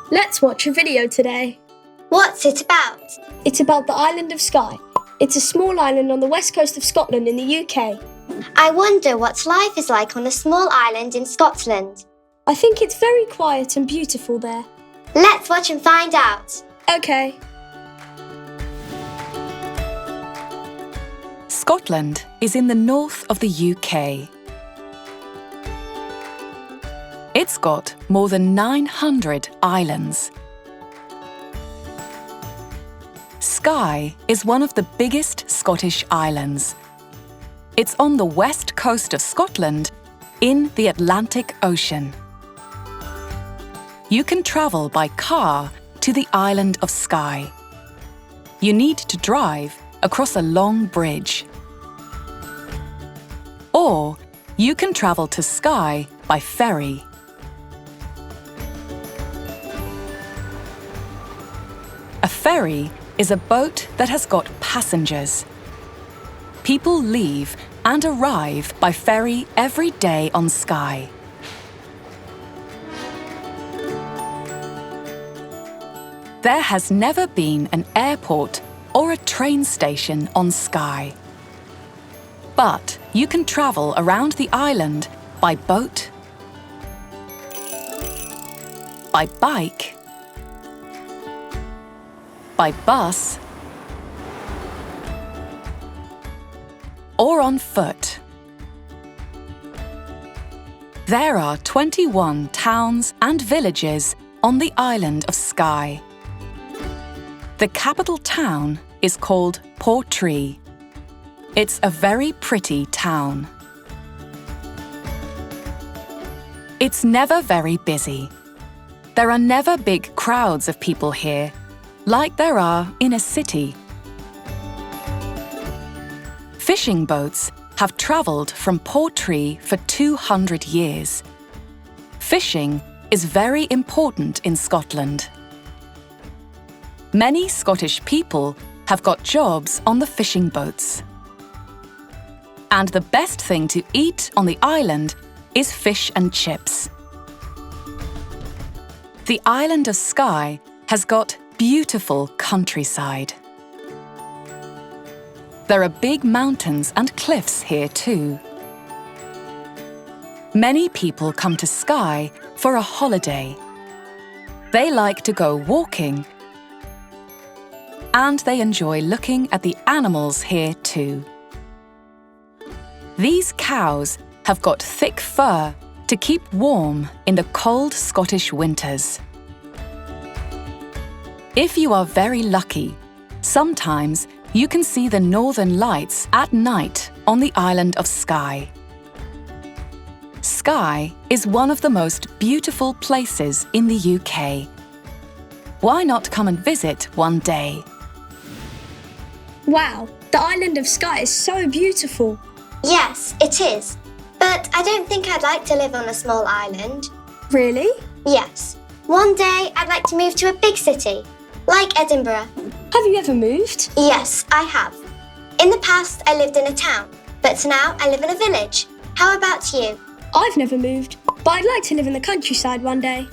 Let's watch a video today. What's it about? It's about the island of Skye. It's a small island on the west coast of Scotland in the UK. I wonder what life is like on a small island in Scotland. I think it's very quiet and beautiful there. Let's watch and find out. Okay. Scotland is in the north of the UK. It's got more than 900 islands. Skye is one of the biggest Scottish islands. It's on the west coast of Scotland in the Atlantic Ocean. You can travel by car to the island of Skye. You need to drive across a long bridge. Or you can travel to Skye by ferry. A ferry is a boat that has got passengers. People leave and arrive by ferry every day on Skye. There has never been an airport or a train station on Skye. But you can travel around the island by boat, by bike, by bus, or on foot. There are 21 towns and villages on the island of Skye. The capital town is called Portree. It's a very pretty town. It's never very busy. There are never big crowds of people here, like there are in a city. Fishing boats have travelled from Portree for 200 years. Fishing is very important in Scotland. Many Scottish people have got jobs on the fishing boats. And the best thing to eat on the island is fish and chips. The island of Skye has got beautiful countryside. There are big mountains and cliffs here too. Many people come to Skye for a holiday. They like to go walking, and they enjoy looking at the animals here too. These cows have got thick fur to keep warm in the cold Scottish winters. If you are very lucky, sometimes you can see the northern lights at night on the island of Skye. Skye is one of the most beautiful places in the UK. Why not come and visit one day? Wow, the island of Skye is so beautiful. Yes, it is. But I don't think I'd like to live on a small island. Really? Yes. One day I'd like to move to a big city, like Edinburgh. Have you ever moved? Yes, I have. In the past, I lived in a town, but now I live in a village. How about you? I've never moved, but I'd like to live in the countryside one day.